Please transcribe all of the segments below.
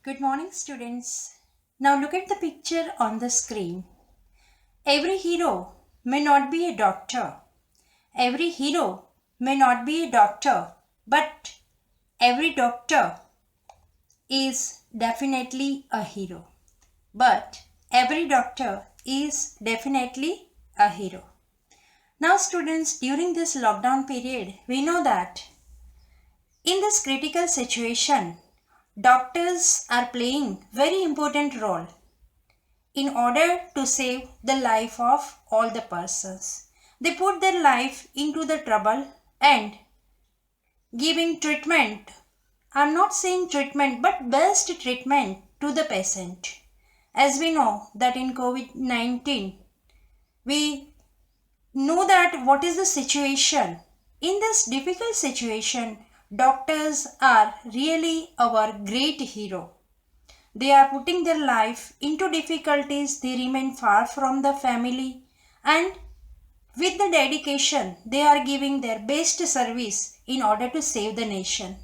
Good morning, students. Now look at the picture on the screen. Every hero may not be a doctor. Every hero may not be a doctor, but every doctor is definitely a hero. But every doctor is definitely a hero. Now, students, during this lockdown period, we know that in this critical situation, doctors are playing very important role in order to save the life of all the persons. They put their life into the trouble and giving treatment. I'm not saying treatment, but best treatment to the patient. As we know that in COVID-19, we know that what is the situation. In this difficult situation, doctors are really our great hero. They are putting their life into difficulties, they remain far from the family, and with the dedication, they are giving their best service in order to save the nation.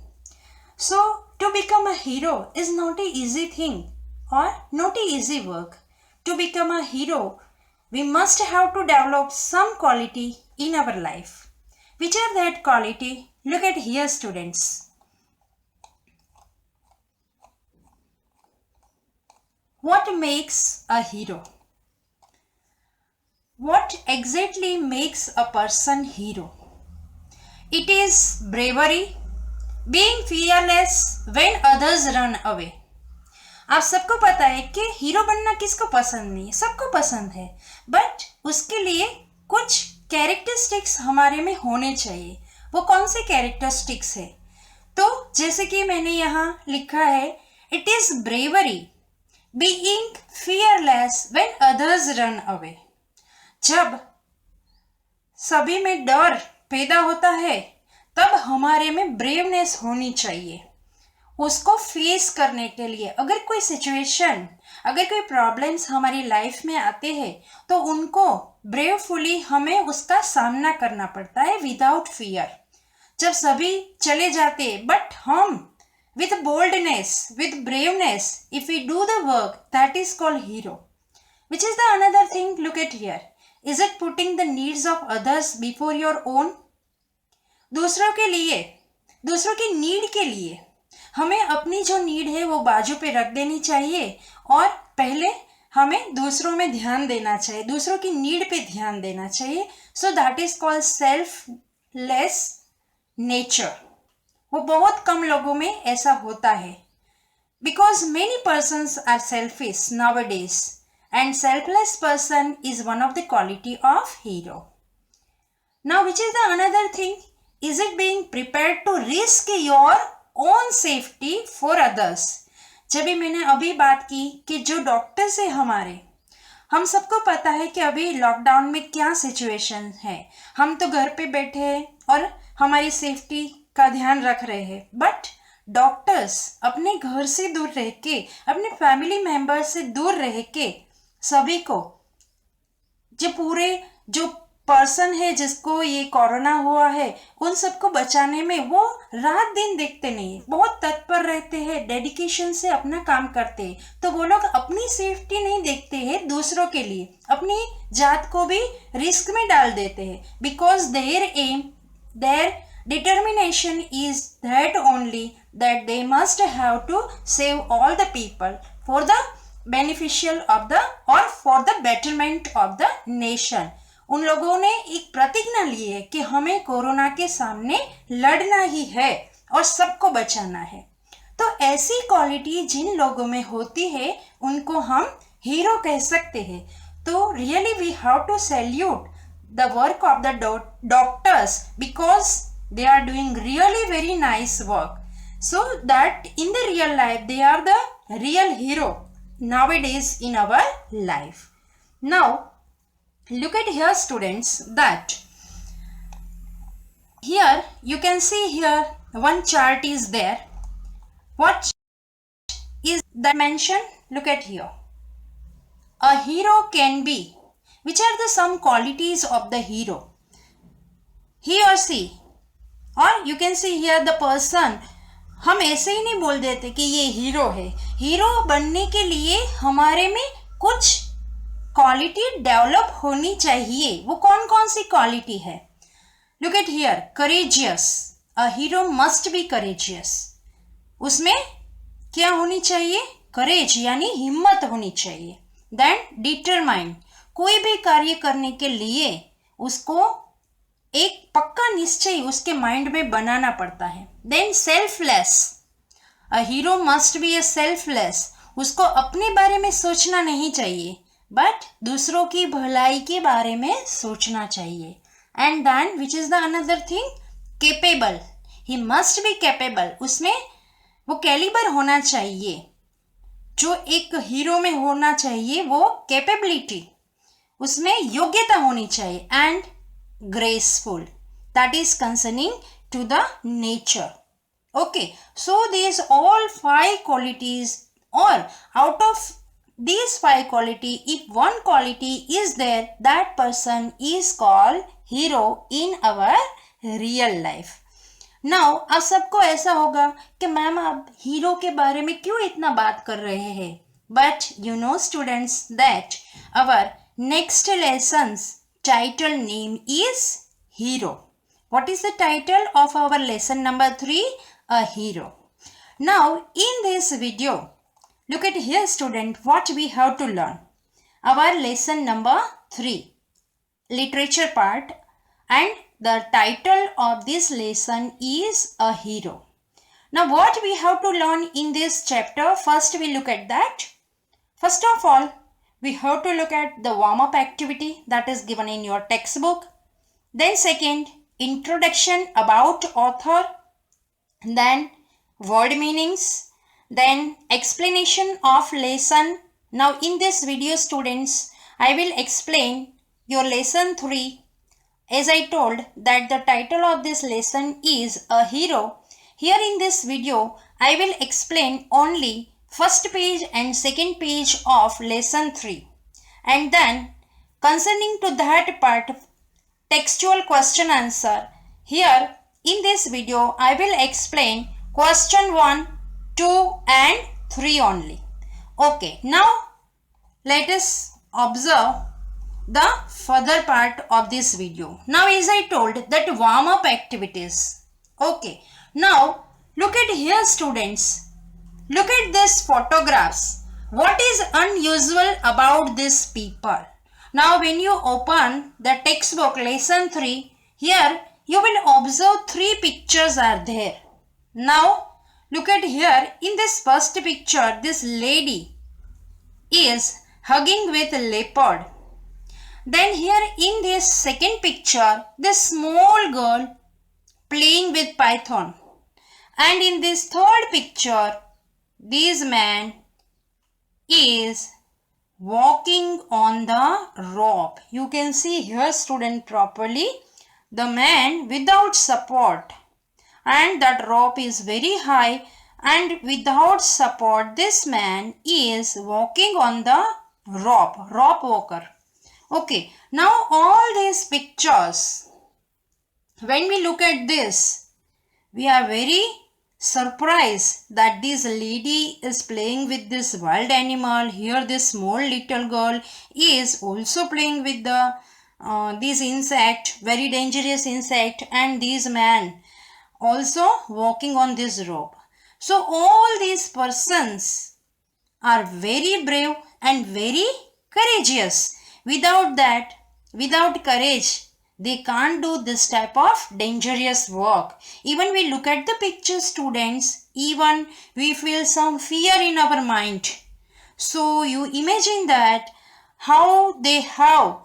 So, to become a hero is not an easy thing or not an easy work. To become a hero, we must have to develop some quality in our life. Which are that quality? Look at here, students. What makes a hero? What exactly makes a person hero? It is bravery, being fearless when others run away. आप सबको पता है कि hero बनना किसको पसंद नहीं है, सबको पसंद है, बट उसके लिए कुछ कैरेक्टरिस्टिक्स हमारे में होने चाहिए. वो कौन से कैरेक्टरिस्टिक्स है? तो जैसे कि मैंने यहाँ लिखा है, it is bravery, being fearless when others run away. जब सभी में डर पैदा होता है तब हमारे में ब्रेवनेस होनी चाहिए उसको फेस करने के लिए. अगर कोई सिचुएशन, अगर कोई प्रॉब्लम्स हमारी लाइफ में आते हैं तो उनको ब्रेवफुली हमें उसका सामना करना पड़ता है विदाउट फियर. जब सभी चले जाते बट हम with boldness, with braveness, if we do the work, that is called hero. Which is the another thing? Look at here. Is it putting the needs of others before your own? दूसरों के लिए, दूसरों की need के लिए हमें अपनी जो नीड है वो बाजू पे रख देनी चाहिए और पहले हमें दूसरों में ध्यान देना चाहिए, दूसरों की नीड पे ध्यान देना चाहिए. So that is called selfless nature. वो बहुत कम लोगों में ऐसा होता है because many persons are selfish nowadays and selfless person is one of the quality of hero. Now which is the another thing? Is it being prepared to risk your own safety for others? जब भी मैंने अभी बात की कि जो doctors है हमारे, हम सबको पता है कि अभी लॉकडाउन में क्या सिचुएशन है. हम तो घर पे बैठे हैं और हमारी सेफ्टी का ध्यान रख रहे हैं, बट डॉक्टर्स अपने घर से दूर रह के, अपने फैमिली मेंबर से दूर रह के सभी को, जो पर्सन है जिसको ये कोरोना हुआ है, उन सबको बचाने में वो रात दिन देखते नहीं, बहुत तत्पर रहते हैं, डेडिकेशन से अपना काम करते हैं. तो वो लोग अपनी सेफ्टी नहीं देखते हैं, दूसरों के लिए अपनी जात को भी रिस्क में डाल देते हैं. Because their aim, their determination is that only that they must have to save all the people for the beneficial of the or for the betterment of the nation. उन लोगों ने एक प्रतिज्ञा ली है कि हमें कोरोना के सामने लड़ना ही है और सबको बचाना है. तो ऐसी क्वालिटी जिन लोगों में होती है उनको हम हीरो कह सकते हैं. तो really we have to salute the work of the doctors because they are doing really very nice work, so that in the real life they are the real hero nowadays in our life. Now look at here, students, that here you can see here one chart is there. What is the dimension? Look at here. A hero can be, which are the some qualities of the hero? He or she, or you can see here the person हम ऐसे ही नहीं बोल देते कि ये hero है। Hero बनने के लिए हमारे में कुछ क्वालिटी डेवलप होनी चाहिए। वो कौन कौन सी क्वालिटी है? Look at here, courageous. A hero must be courageous. उसमें क्या होनी चाहिए? करेज यानी हिम्मत होनी चाहिए। देन डिटरमाइंड, कोई भी कार्य करने के लिए उसको एक पक्का निश्चय उसके माइंड में बनाना पड़ता है। Then selfless, a hero must be a selfless. उसको अपने बारे में सोचना नहीं चाहिए, बट दूसरों की भलाई के बारे में सोचना चाहिए। And then which is the another thing? Capable, he must be capable. उसमें वो कैलिबर होना चाहिए, जो एक हीरो में होना चाहिए वो कैपेबिलिटी, उसमें योग्यता होनी चाहिए। And graceful, that is concerning to the nature. Okay, so these all 5 qualities, or out of these 5 quality, if one quality is there, that person is called hero in our real life. Now अब सबको ऐसा होगा कि ma'am आप hero के बारे में क्यों इतना बात कर रहे हैं? But you know students that our next lessons title name is Hero. What is the title of our lesson number 3? A hero. Now in this video, look at here student, what we have to learn. Our lesson number 3, literature part, and the title of this lesson is A Hero. Now what we have to learn in this chapter? First we look at that. First of all, we have to look at the warm-up activity that is given in your textbook. Then second, introduction about author. Then word meanings. Then explanation of lesson. Now in this video students, I will explain your lesson 3. As I told that the title of this lesson is A Hero. Here in this video, I will explain only first page and second page of lesson 3, and then concerning to that part, textual question answer. Here in this video I will explain question 1, 2 and 3 only. Okay, now let us observe the further part of this video. Now as I told that warm up activities. Okay, now look at here students. Look at these photographs. What is unusual about these people? Now when you open the textbook lesson 3, here you will observe 3 pictures are there. Now look at here, in this first picture this lady is hugging with a leopard. Then here in this second picture, this small girl playing with python. And in this third picture, this man is walking on the rope. You can see here student properly, the man without support, and that rope is very high, and without support this man is walking on the rope walker. Okay, now all these pictures, when we look at this, we are very surprised that this lady is playing with this wild animal. Here this small little girl is also playing with the this insect, very dangerous insect, and this man also walking on this rope. So all these persons are very brave and very courageous. Without that, without courage, they can't do this type of dangerous work. Even we look at the picture students, even we feel some fear in our mind. So you imagine that how they have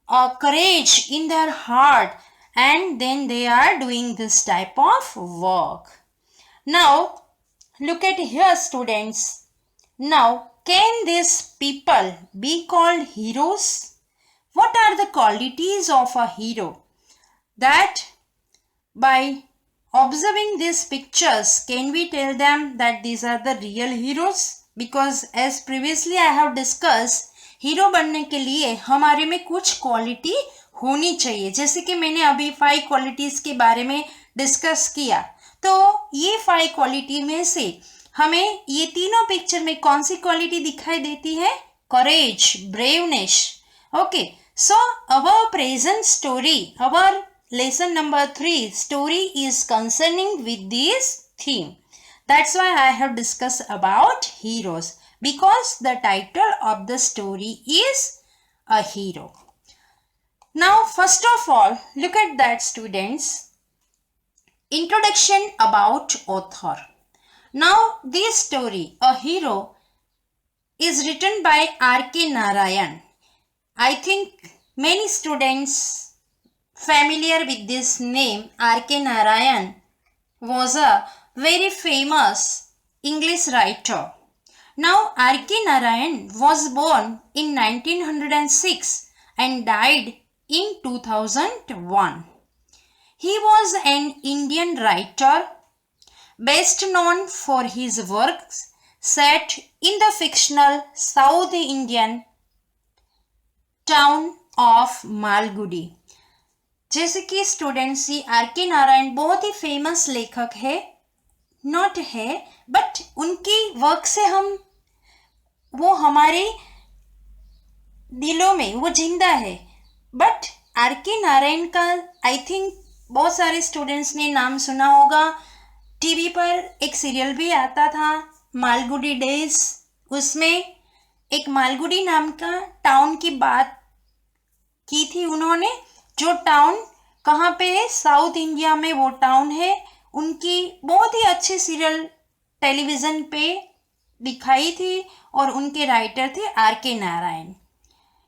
a courage in their heart, and then they are doing this type of work. Now look at here students. Now can these people be called heroes? What are the qualities of a hero? That by observing these pictures, can we tell them that these are the real heroes? Because as previously I have discussed, hero बनने के लिए हमारे में कुछ quality होनी चाहिए, जैसे कि मैंने अभी 5 क्वालिटीज के बारे में डिस्कस किया। तो ये 5 क्वालिटी में से हमें ये तीनों पिक्चर में कौन सी क्वालिटी दिखाई देती है? Courage, braveness. Okay, so our present story, our lesson number 3 story is concerning with this theme. That's why I have discussed about heroes, because the title of the story is a hero. Now first of all, look at that, students. Introduction about author. Now this story, a hero, is written by R.K. Narayan. I think many students familiar with this name. R.K. Narayan was a very famous English writer. Now R.K. Narayan was born in 1906 and died in 2001. He was an Indian writer best known for his works set in the fictional South Indian town of Malgudi. जैसे कि students, ये R.K. Narayan बहुत ही famous लेखक है, not है, but उनकी work से वो हमारे दिलों में वो जिंदा है. But R.K. नारायण का आई थिंक बहुत सारे स्टूडेंट्स ने नाम सुना होगा. टीवी पर एक सीरियल भी आता था, मालगुडी डेज. उसमें एक मालगुडी नाम का टाउन की बात की थी उन्होंने, जो टाउन कहाँ पे है? साउथ इंडिया में वो टाउन है. उनकी बहुत ही अच्छी सीरियल टेलीविज़न पे दिखाई थी और उनके राइटर थे R.K. Narayan.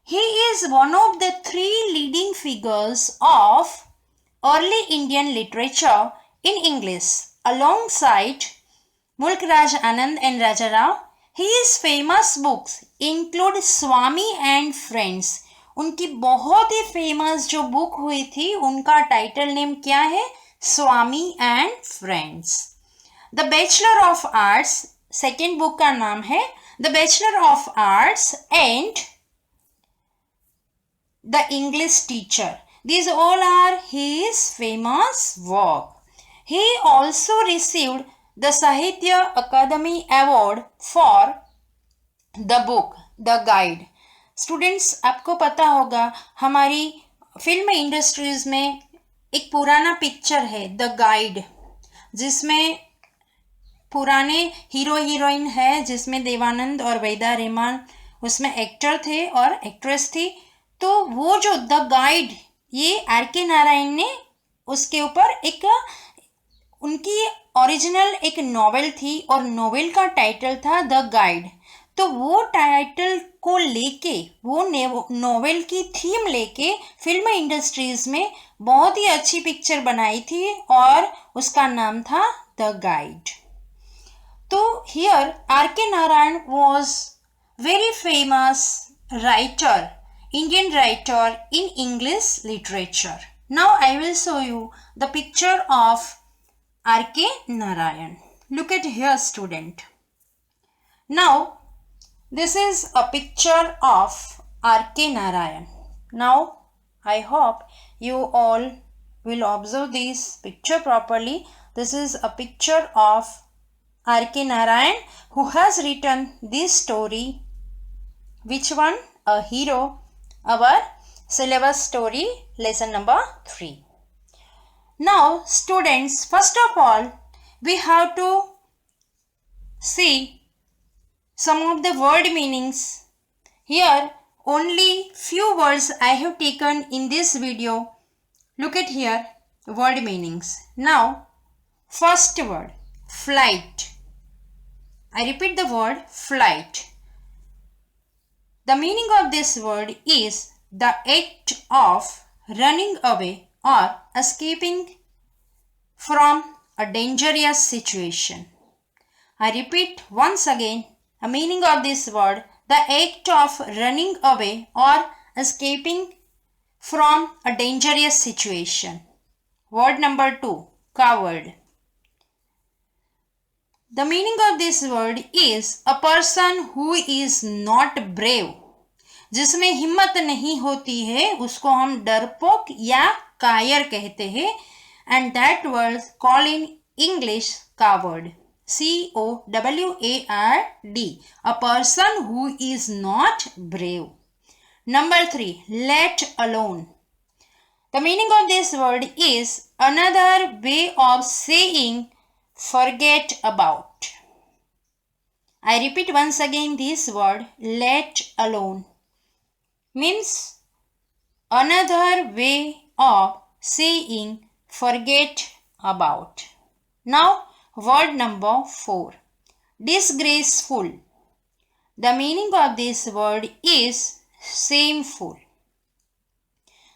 He is one of the 3 leading figures of early Indian literature in English alongside Mulk-Raj Anand and Raja Rao. His famous books include Swami and Friends. उनकी बहुत ही फेमस जो book हुई थी उनका टाइटल नेम क्या है? Swami and friends. The bachelor of arts, second book का नाम है the bachelor of arts and the English teacher. These all are his famous work. He also received the Sahitya Akademi Award for the book The Guide. Students, आपको पता होगा हमारी film industries में एक पुराना पिक्चर है द गाइड, जिसमें पुराने हीरो हीरोइन है, जिसमें देवानंद और वैदा रहमान उसमें एक्टर थे और एक्ट्रेस थी. तो वो जो द गाइड, ये R.K. नारायण ने उसके ऊपर एक उनकी ओरिजिनल एक नॉवेल थी और नॉवेल का टाइटल था द गाइड. तो वो टाइटल को लेके, वो नॉवेल की थीम लेके फिल्म इंडस्ट्रीज में बहुत ही अच्छी पिक्चर बनाई थी और उसका नाम था द गाइड. तो here R.K. Narayan was very famous writer, Indian writer in English literature. Now I will show you the picture of R.K. Narayan. Look at here student. Now this is a picture of R.K. Narayan. Now I hope you all will observe this picture properly. This is a picture of R.K. Narayan who has written this story. Which one? A hero. Our syllabus story, lesson number 3. Now students, first of all we have to see some of the word meanings. Here only few words I have taken in this video. Look at here, word meanings. Now first word, flight. I repeat the word flight. The meaning of this word is the act of running away or escaping from a dangerous situation. I repeat once again, the meaning of this word, the act of running away or escaping from a dangerous situation. Word number 2, coward. The meaning of this word is a person who is not brave. जिसमें हिम्मत नहीं होती है उसको हम डरपोक या कायर कहते हैं. And that word called in English, coward. coward. A person who is not brave. Number 3, let alone. The meaning of this word is another way of saying forget about. I repeat once again this word, let alone, means another way of saying forget about. Now, word number 4, disgraceful. The meaning of this word is shameful.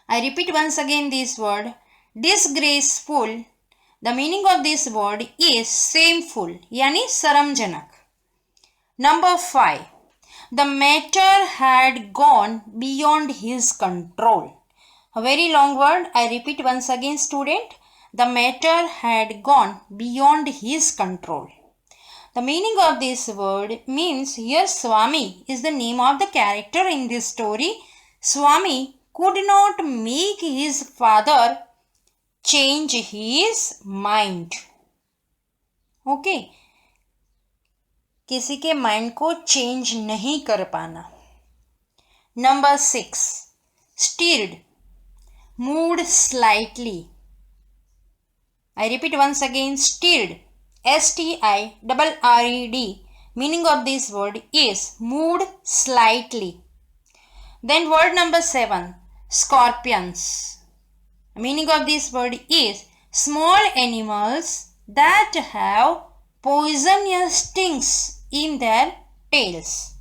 I repeat once again this word, disgraceful. The meaning of this word is shameful, यानी शर्मजनक. Number 5, the matter had gone beyond his control. A very long word. I repeat once again, student. The matter had gone beyond his control. The meaning of this word means here Swami is the name of the character in this story. Swami could not make his father change his mind. Okay. किसी के mind को change नहीं कर पाना. Number 6, stirred, moved slightly. I repeat once again, stirred, stirred. Meaning of this word is moved slightly. Then word number 7, scorpions. Meaning of this word is small animals that have poisonous stings in their tails.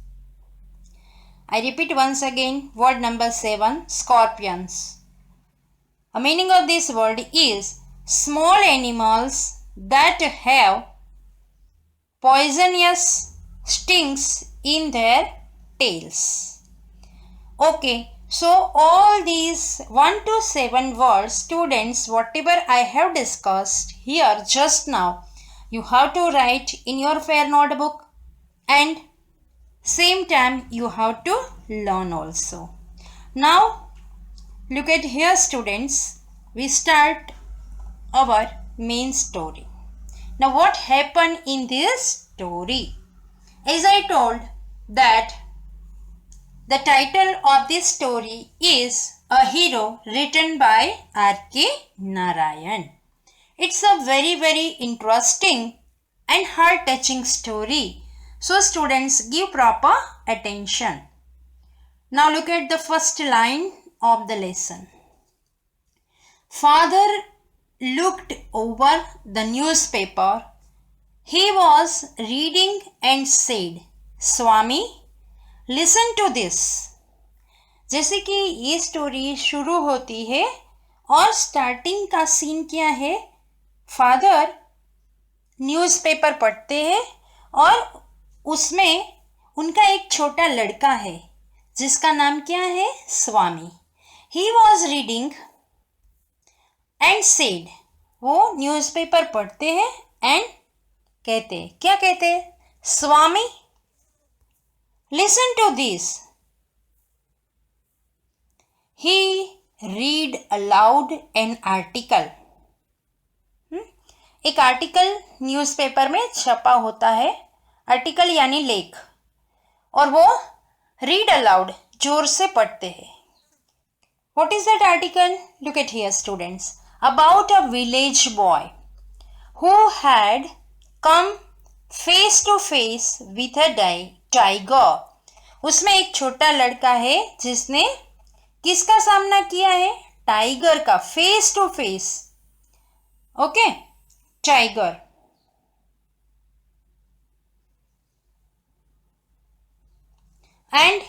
I repeat once again, word number 7, scorpions. A meaning of this word is small animals that have poisonous stings in their tails. Okay, so all these 1 to 7 words, students, whatever I have discussed here just now, you have to write in your fair notebook, and same time you have to learn also. Now look at here, students. We start our main story. Now what happened in this story? As I told that the title of this story is A Hero, written by R.K. Narayan. It's a very interesting and heart-touching story. So students, give proper attention. Now look at the first line of the lesson. Father looked over the newspaper he was reading and said, Swami, listen to this. जैसे कि ये story शुरू होती है और starting का scene क्या है, फादर न्यूज़पेपर पढ़ते हैं और उसमें उनका एक छोटा लड़का है जिसका नाम क्या है, Swami. He was reading and said, वो न्यूज़पेपर पढ़ते हैं एंड कहते, क्या कहते, Swami, listen to this. He read aloud an article. एक आर्टिकल न्यूज़पेपर में छपा होता है, आर्टिकल यानी लेख, और वो रीड अलाउड जोर से पढ़ते हैं. What is that article? Look at here students. About a village boy who had come face to face with a tiger. उसमें एक छोटा लड़का है जिसने किसका सामना किया है? टाइगर का. Face to face. Okay, tiger. And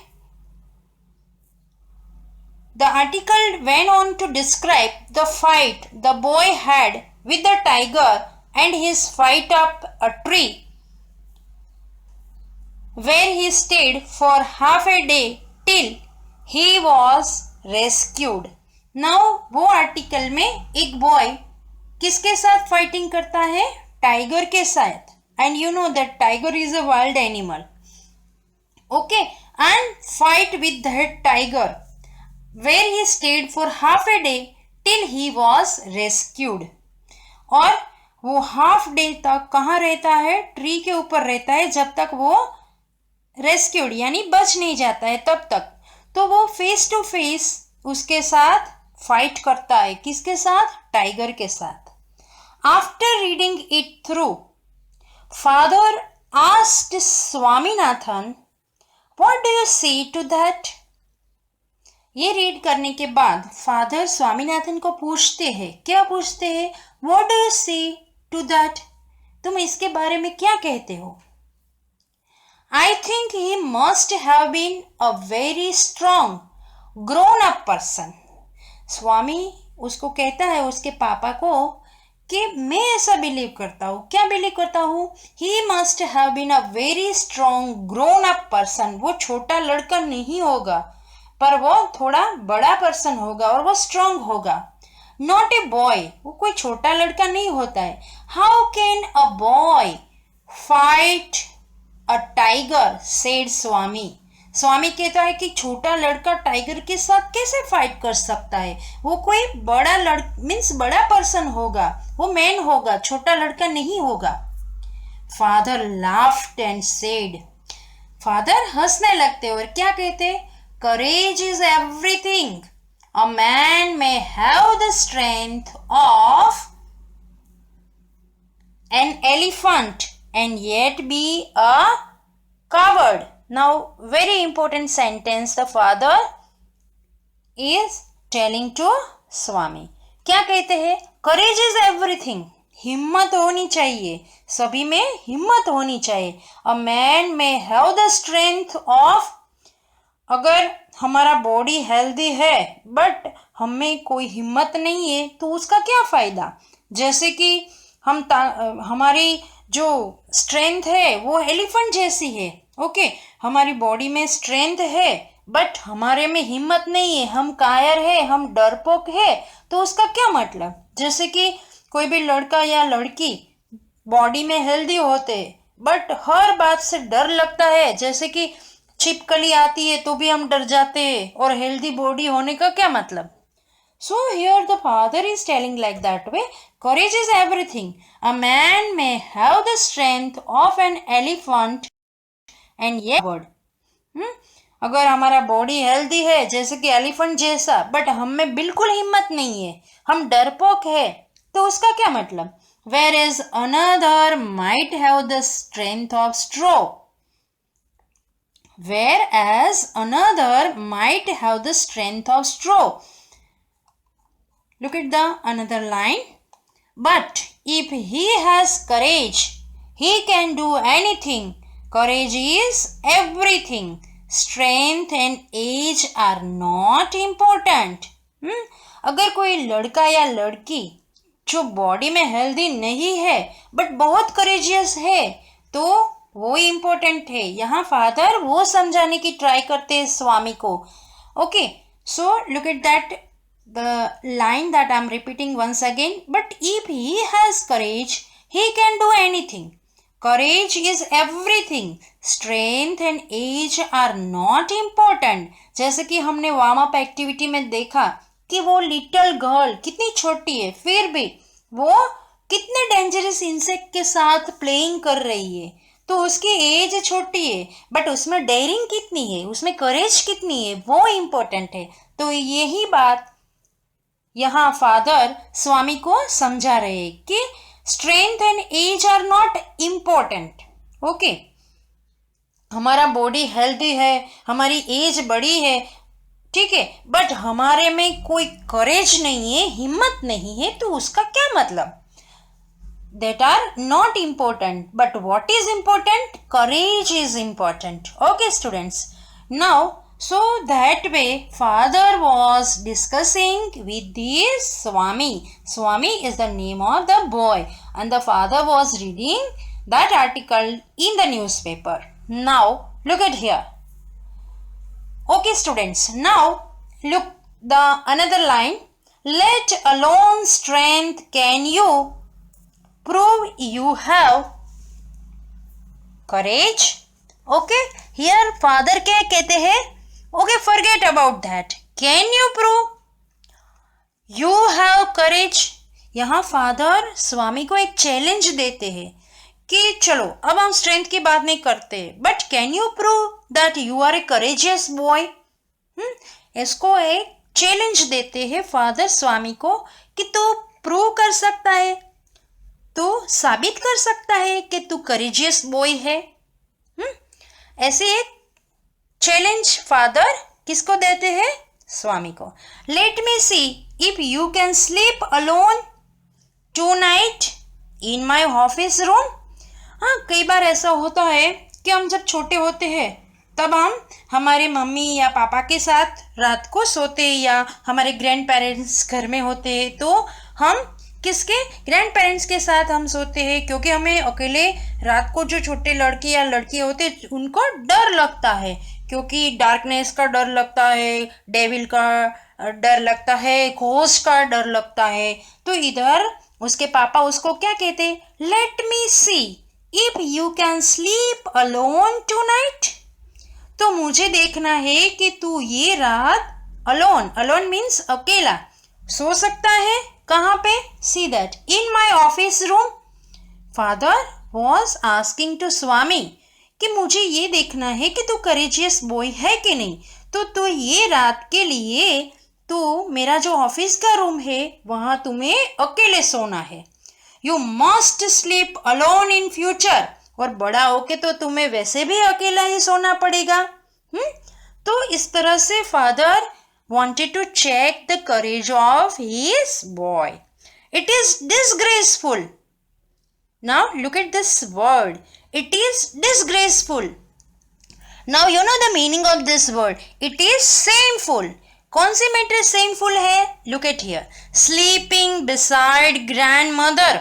the article went on to describe the fight the boy had with the tiger and his fight up a tree where he stayed for half a day till he was rescued. Now वो article में एक boy किसके साथ fighting करता है? Tiger के साथ. And you know that tiger is a wild animal. Okay, and fight with that tiger where he stayed for half a day till he was rescued. और वो हाफ डे तक कहाँ रहता है? ट्री के ऊपर रहता है जब तक वो रेस्क्यूड यानी बच नहीं जाता है तब तक। तो वो फेस टू फेस उसके साथ फाइट करता है। किसके साथ? टाइगर के साथ। After reading it through, father asked Swaminathan, what do you से टू दैट? ये रीड करने के बाद फादर स्वामीनाथन को पूछते हैं। क्या पूछते हैं? व्हाट डू यू से टू दैट? तुम इसके बारे में क्या कहते हो? I think he must have been a very strong grown up person. स्वामी उसको कहता है, उसके पापा को, कि मैं ऐसा बिलीव करता हूँ। क्या बिलीव करता हूँ? He must have been a very strong grown up person. वो छोटा लड़का नहीं होगा, पर वो थोड़ा बड़ा पर्सन होगा और वो स्ट्रांग होगा। Not a boy. वो कोई छोटा लड़का नहीं होता है। How can a boy fight a tiger? Said Swami. Swami कहता है कि छोटा लड़का टाइगर के साथ कैसे फाइट कर सकता है? वो कोई बड़ा मीन्स बड़ा पर्सन होगा, वो मैन होगा, छोटा लड़का नहीं होगा। Father laughed and said, father हंसने लगते और क्या कहते? Courage is everything, a man may have the strength of an elephant and yet be a coward. Now, very important sentence the father is telling to Swami. क्या कहते हैं? Courage is everything. हिम्मत होनी चाहिए, सभी में हिम्मत होनी चाहिए। A man may have the strength of, अगर हमारा बॉडी हेल्दी है बट हमें कोई हिम्मत नहीं है तो उसका क्या फ़ायदा? जैसे कि हमारी जो स्ट्रेंथ है वो एलिफेंट जैसी है। ओके, हमारी बॉडी में स्ट्रेंथ है बट हमारे में हिम्मत नहीं है, हम कायर है, हम डरपोक है, तो उसका क्या मतलब? जैसे कि कोई भी लड़का या लड़की बॉडी में हेल्दी होते बट हर बात से डर लगता है, जैसे कि छिपकली आती है तो भी हम डर जाते हैं, और हेल्दी बॉडी होने का क्या मतलब? So here the father is telling like that way, courage is everything. A man may have the strength of an elephant and yet अगर हमारा बॉडी हेल्दी है जैसे कि एलिफेंट जैसा बट हम में बिल्कुल हिम्मत नहीं है, हम डरपोक है, तो उसका क्या मतलब? Whereas another might have the strength of straw. Whereas another might have the strength of straw. Look at the another line. But if he has courage, he can do anything. Courage is everything. Strength and age are not important. अगर कोई लड़का या लड़की जो body में healthy नहीं है but बहुत करेजियस है तो वो इम्पोर्टेंट है। यहाँ फादर वो समझाने की ट्राई करते हैं स्वामी को। Okay, so look at that the line that I'm repeating once again. But if he has courage, he can do anything. Courage is everything. Strength and age are not important. जैसे कि हमने warm up activity में देखा कि वो little girl कितनी छोटी है फिर भी वो कितने डेंजरस इंसेक्ट के साथ प्लेइंग कर रही है, तो उसकी एज छोटी है बट उसमें डेयरिंग कितनी है, उसमें करेज कितनी है, वो इम्पोर्टेंट है। तो यही बात यहाँ फादर स्वामी को समझा रहे हैं कि strength and age are not important. Okay, हमारा बॉडी हेल्दी है, हमारी एज बड़ी है, ठीक है, बट हमारे में कोई करेज नहीं है, हिम्मत नहीं है, तो उसका क्या मतलब? That are not important, but what is important? Courage is important. Okay, students. Now, so that way, father was discussing with the Swami. Swami is the name of the boy, and the father was reading that article in the newspaper. Now, look at here. Okay, students. Now, look the another line. Let alone strength can you prove you have courage. Okay, here father क्या कहते हैं? Okay, forget about that. Can you prove you have courage? यहाँ father स्वामी को एक challenge देते हैं कि चलो अब हम स्ट्रेंथ की बात नहीं करते, but can you prove that you are a courageous boy. इसको एक चैलेंज देते हैं फादर स्वामी को कि तू प्रूव कर सकता है, तू साबित कर सकता है कि तू करेजियस बॉय है। ऐसे एक चैलेंज फादर किसको देते हैं? स्वामी को। Let me see if you can sleep alone tonight in my office room. हाँ, कई बार ऐसा होता है कि हम जब छोटे होते हैं तब हम हमारे मम्मी या पापा के साथ रात को सोते, या हमारे ग्रैंड पेरेंट्स घर में होते हैं तो हम किसके ग्रैंड पेरेंट्स के साथ हम सोते हैं, क्योंकि हमें अकेले रात को जो छोटे लड़के या लड़कियां होते हैं उनको डर लगता है, क्योंकि डार्कनेस का डर लगता है, डेविल का डर लगता है, घोस्ट का डर लगता है। तो इधर उसके पापा उसको क्या कहते? Let me see if you can sleep alone tonight. तो मुझे देखना है कि तू ये रात अलोन मीन्स अकेला सो सकता है। कहाँ पे? See that in my office room. Father was asking to Swami कि मुझे ये देखना है कि तू करेजियस बॉय है कि नहीं, तो तू ये रात के लिए तो मेरा जो ऑफिस का रूम है वहाँ तुम्हें अकेले सोना है। You must sleep alone in future. और बड़ा होके तो तुम्हें वैसे भी अकेला ही सोना पड़ेगा। तो इस तरह से father wanted to check the courage of his boy. It is disgraceful. Now look at this word. It is disgraceful. Now you know the meaning of this word. It is shameful. कौन सी matter shameful है? Look at here. Sleeping beside grandmother.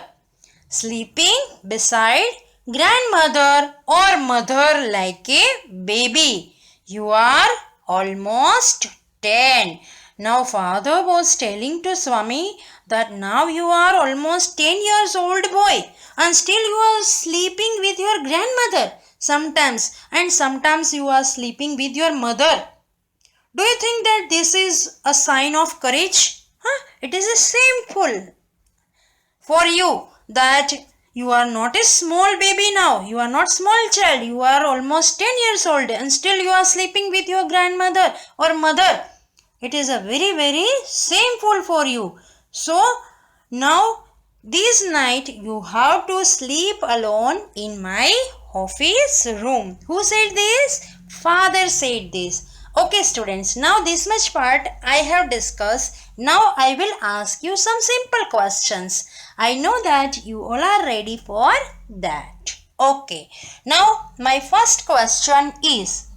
Sleeping beside grandmother or mother like a baby. You are almost 10. Now father was telling to Swami that now you are almost 10 years old boy and still you are sleeping with your grandmother sometimes, and sometimes you are sleeping with your mother. Do you think that this is a sign of courage? It is a shameful for you that you are not a small baby now. You are not small child. You are almost 10 years old and still you are sleeping with your grandmother or mother. It is a very, very shameful for you. So now this night you have to sleep alone in my office room. Who said this? Father said this. Okay students, now this much part I have discussed. Now I will ask you some simple questions. I know that you all are ready for that. Okay, now my first question is,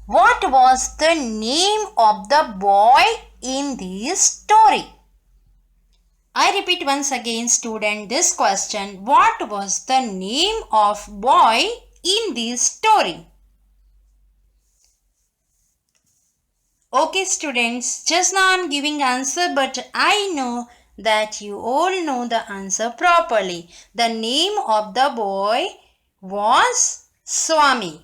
what was the name of the boy in this story? I repeat once again student this question. What was the name of boy in this story? Okay students, just now I am giving answer, but I know that you all know the answer properly. The name of the boy was Swami.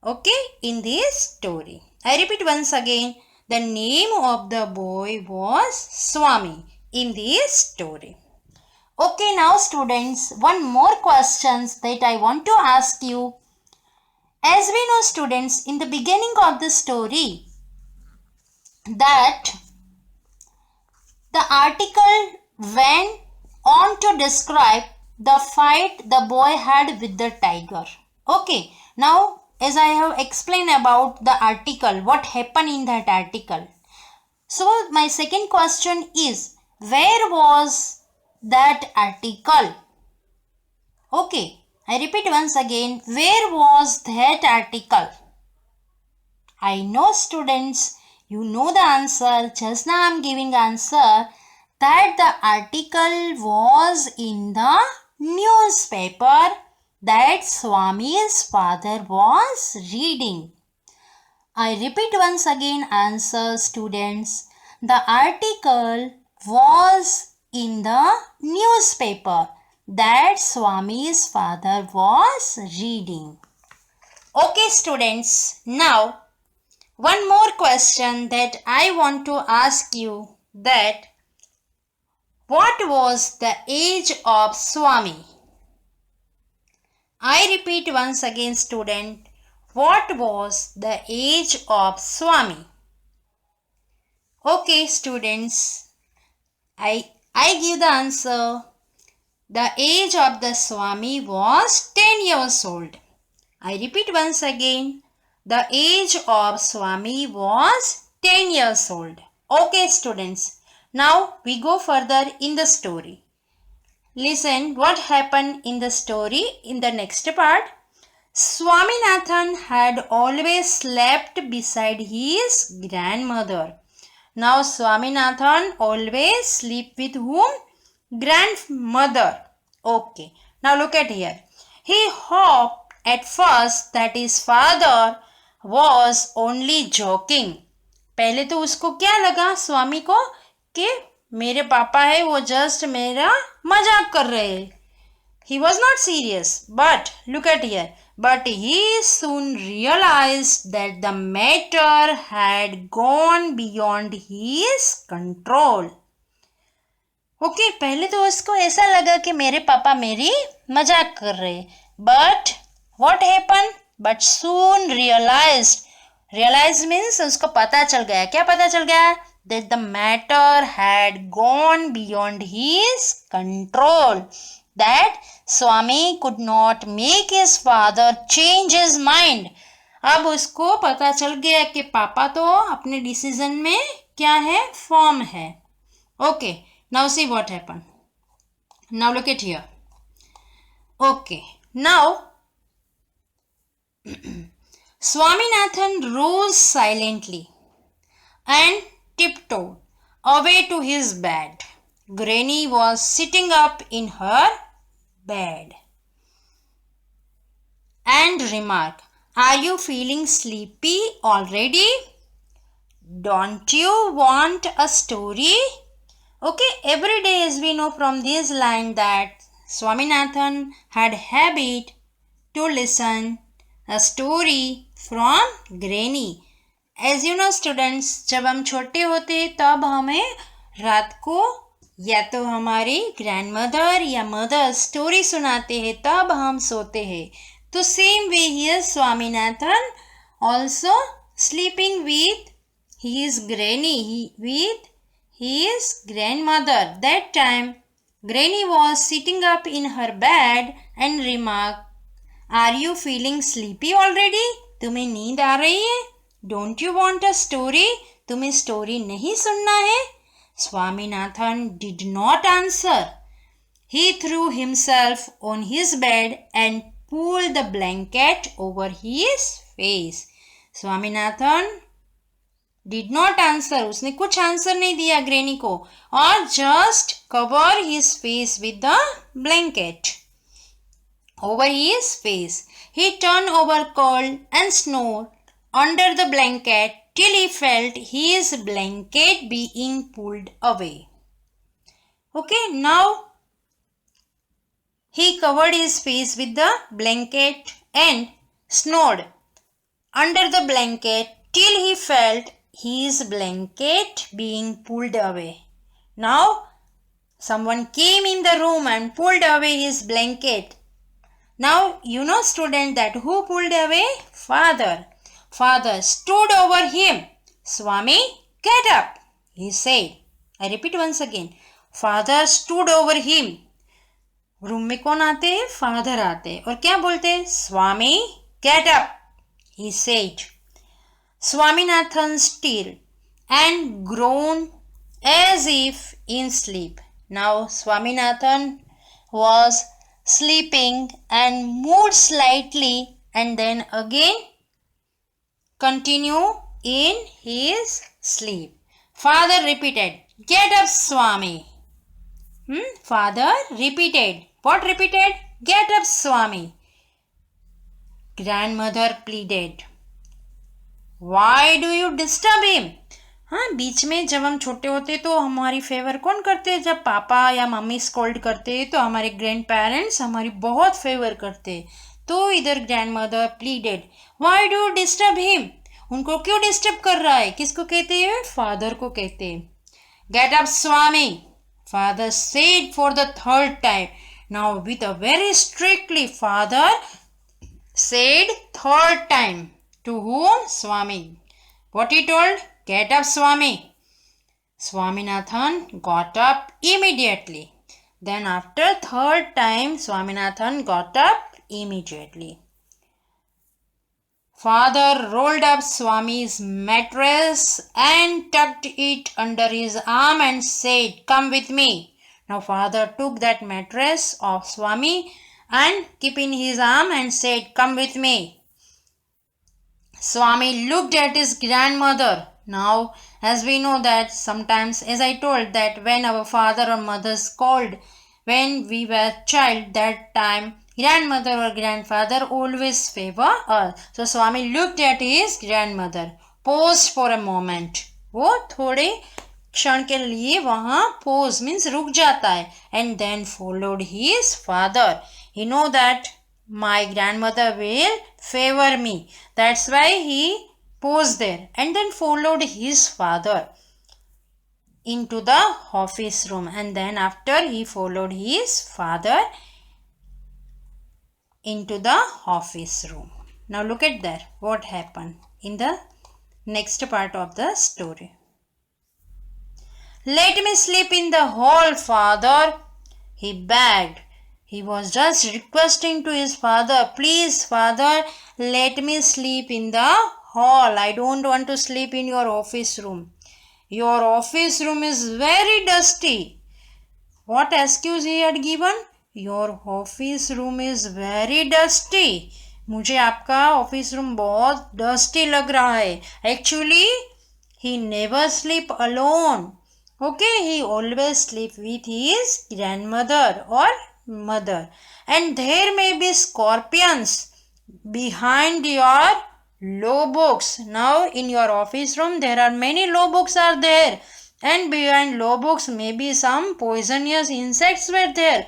Okay, in this story. I repeat once again. The name of the boy was Swami in this story. Okay, now students, one more questions that I want to ask you. As we know students, in the beginning of the story, that the article went on to describe the fight the boy had with the tiger. Okay, now as I have explained about the article, what happened in that article. So my second question is, where was that article? Okay, I repeat once again, where was that article? I know students, you know the answer. Just now I am giving answer that the article was in the newspaper that Swami's father was reading. I repeat once again answer students. The article was in the newspaper that Swami's father was reading. Okay students, now one more question that I want to ask you, that What was the age of Swami? I repeat once again, student. What was the age of Swami? Okay, students. I give the answer. The age of the Swami was 10 years old. I repeat once again. The age of Swami was 10 years old. Okay, students. Now we go further in the story. Listen what happened in the story in the next part. Swaminathan had always slept beside his grandmother. Now Swaminathan always sleep with whom? Grandmother. Okay. Now look at here. He hoped at first that his father was only joking. पहले तो उसको क्या लगा स्वामी को कि मेरे पापा है वो जस्ट मेरा मजाक कर रहे हैं. He was not serious. But look at here. But he soon realized that the matter had gone beyond his control. Okay पहले तो उसको ऐसा लगा कि मेरे पापा मेरी मजाक कर रहे. But what happen? But soon realise means उसको पता चल गया. क्या पता चल गया? That the matter had gone beyond his control. That Swami could not make his father change his mind. अब उसको पता चल गया कि पापा तो अपने डिसीजन में क्या है? फॉर्म है. Okay. Now see what happened. Now look at here. Okay. Now Swaminathan rose silently and tiptoed away to his bed. Granny was sitting up in her bed and remarked, "Are you feeling sleepy already? Don't you want a story?" Okay, every day as we know from this line that Swaminathan had habit to listen a story from Granny. As you know students, जब हम छोटे होते तब हमें रात को या तो हमारी ग्रैंडमदर या मदर स्टोरी सुनाते हैं तब हम सोते हैं. तो same way here Swaminathan also sleeping with his granny, with his grandmother. That time Granny was sitting up in her bed and remarked, "Are you feeling sleepy already? तुम्हें नींद आ रही है? Don't you want a story? तुम्हें story नहीं सुनना है?" Swaminathan did not answer. He threw himself on his bed and pulled the blanket over his face. Swaminathan did not answer. उसने कुछ आंसर नहीं दिया ग्रैनी को और just cover his face with the blanket over his face. He turned over cold and snored under the blanket till he felt his blanket being pulled away. Okay, now he covered his face with the blanket and snored under the blanket till he felt his blanket being pulled away. Now someone came in the room and pulled away his blanket. Now you know student that who pulled away? Father. Father stood over him. "Swami, get up," he said. I repeat once again. Father stood over him. Room में कौन आते हैं? Father आते हैं और क्या बोलते हैं? "Swami, get up," he said. Swaminathan stirred and groaned as if in sleep. Now Swaminathan was sleeping and moved slightly and then again continued in his sleep. Father repeated, "Get up, Swami." Father repeated. What repeated? "Get up, Swami." Grandmother pleaded, "Why do you disturb him?" हाँ बीच में जब हम छोटे होते तो हमारी favour कौन करते हैं? जब पापा या मम्मी स्कोल्ड करते तो हमारे ग्रैंड पेरेंट्स हमारी बहुत फेवर करते. तो इधर grand mother pleaded, "Why do you disturb him?" उनको क्यों डिस्टर्ब कर रहा है? किसको कहते हैं? फादर को कहते हैं. "Get up, Swami." Father said for the third time. Now with a very strictly, father said third time. To whom? Swami. What he told? Get up, Swami. Swaminathan got up immediately. Then after third time, Swaminathan got up immediately. Father rolled up Swami's mattress and tucked it under his arm and said, "Come with me." Now father took that mattress of Swami and kept in his arm and said, "Come with me." Swami looked at his grandmother. Now, as we know that sometimes, as I told, that when our father or mother scolded when we were child, that time grandmother or grandfather always favor us. So Swami looked at his grandmother, paused for a moment. वो थोड़े क्षण के लिए वहाँ pause means रुक जाता है, and then followed his father. He know that my grandmother will favor me. That's why he paused there and then followed his father into the office room, and then after he followed his father into the office room. Now look at there what happened in the next part of the story. "Let me sleep in the hall, father," he begged. He was just requesting to his father, "Please, father, let me sleep in the hall. I don't want to sleep in your office room. Your office room is very dusty." What excuse he had given? Your office room is very dusty. मुझे आपका office room बहुत dusty लग रहा है. Actually, he never sleep alone. Okay, he always sleep with his grandmother or mother. And there may be scorpions behind your law books. Now in your office room there are many law books are there, and behind law books maybe some poisonous insects were there.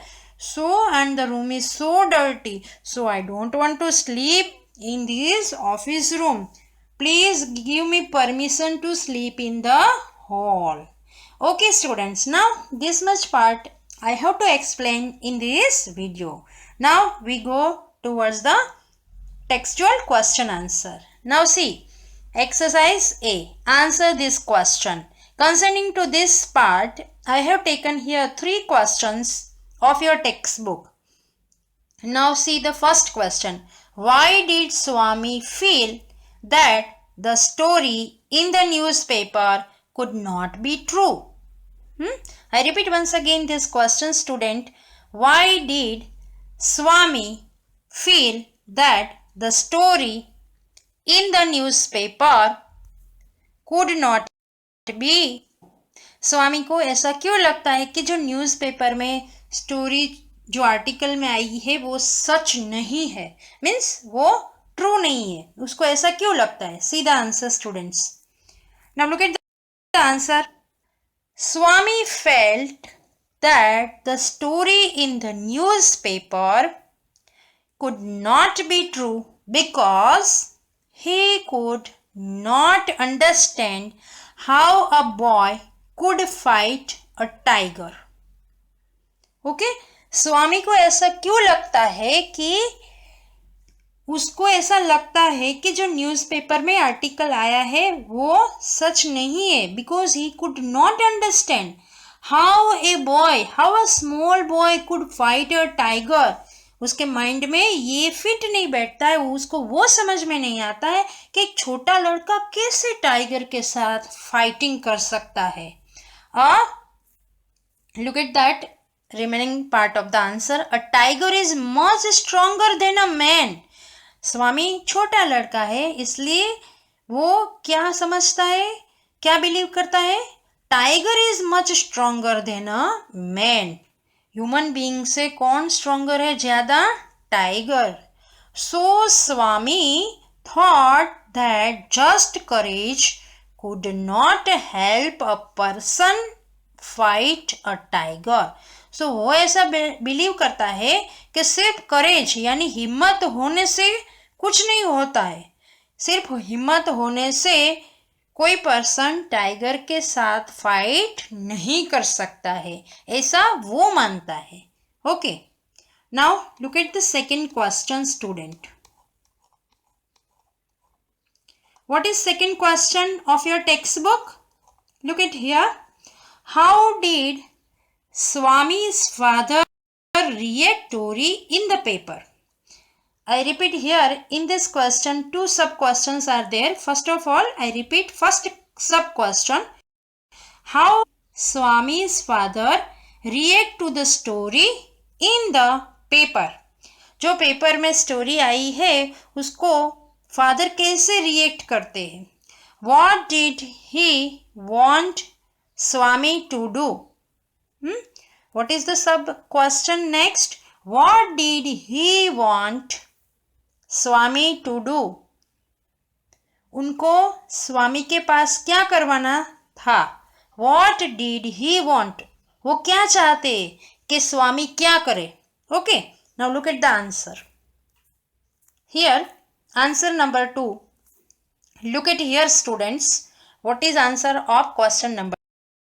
So, and the room is so dirty, so I don't want to sleep in this office room. Please give me permission to sleep in the hall. Okay students, now this much part I have to explain in this video. Now we go towards the textual question answer. Now see, exercise A. Answer this question. Concerning to this part, I have taken here 3 questions of your textbook. Now see the first question. Why did Swami feel that the story in the newspaper could not be true? I repeat once again this question, student. Why did Swami feel that the story in the newspaper could not be? स्वामी को ऐसा क्यों लगता है कि जो newspaper में story जो article में आई है वो सच नहीं है, मीन्स वो ट्रू नहीं है, उसको ऐसा क्यों लगता है? See the answer students. Now look at the answer. Swami felt that the story in the newspaper could not be true because he could not understand how a boy could fight a tiger. Okay? स्वामी को ऐसा क्यों लगता है कि उसको ऐसा लगता है कि जो न्यूज़पेपर में आर्टिकल आया है वो सच नहीं है, because he could not understand how a small boy could fight a tiger. उसके माइंड में ये फिट नहीं बैठता है, उसको वो समझ में नहीं आता है कि एक छोटा लड़का कैसे टाइगर के साथ फाइटिंग कर सकता है. Look at that remaining part of the answer. A tiger is much stronger than a man. स्वामी छोटा लड़का है, इसलिए वो क्या समझता है, क्या बिलीव करता है? Tiger is much stronger than a man. Human being से कौन स्ट्रोंगर है ज्यादा? Tiger. So Swami thought that just courage could not help a person fight a tiger. So वो ऐसा बिलीव करता है कि सिर्फ करेज यानी हिम्मत होने से कुछ नहीं होता है, सिर्फ हिम्मत होने से कोई पर्सन टाइगर के साथ फाइट नहीं कर सकता है, ऐसा वो मानता है. Okay, now look at the second question student. What is second question of your textbook? Look at here. How did Swami's father react story in the paper? I repeat here, in this question two sub questions are there. First of all, I repeat first sub question. How Swami's father react to the story in the paper? जो paper में story I है उसको father कैसे react करते हैं. What did he want Swami to do? What is the sub question next? What did he want Swami to do? उनको स्वामी के पास क्या करवाना था. What did he want? वो क्या चाहते कि स्वामी क्या करे. Okay, now look at the answer. Here, answer number 2. Look at here students. What is answer of question number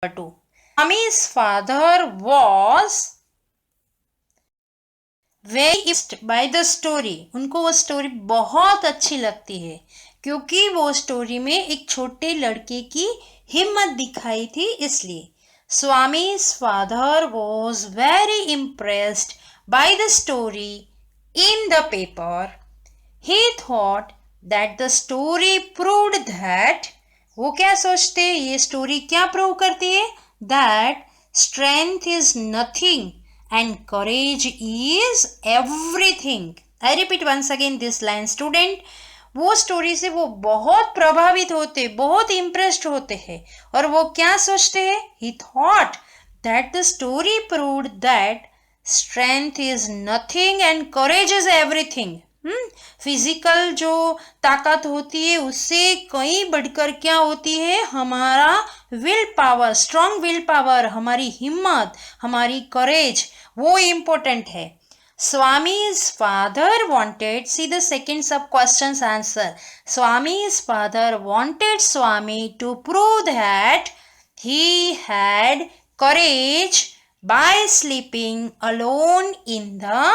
2? Swami's father was very impressed by the story. उनको वो story बहुत अच्छी लगती है क्योंकि वो स्टोरी में एक छोटे लड़के की हिम्मत दिखाई थी, इसलिए. Swami's father was very impressed by the story in the paper. He thought that the story proved that, वो क्या सोचते हैं, ये स्टोरी क्या प्रूव करती है, that strength is nothing and courage is everything. I repeat once again this line student. वो story से वो बहुत प्रभावित होते, बहुत इम्प्रेस्ड होते हैं और वो क्या सोचते हैं, he thought that the story proved that strength is nothing and courage is everything. Physical जो ताकत होती है उससे कहीं बढ़कर क्या होती है, हमारा will power, strong will power, हमारी हिम्मत, हमारी करेज, वो इम्पोर्टेंट है. Swami's father wanted, see the second sub question's answer. Swami's father wanted Swami to prove that he had courage by sleeping alone in the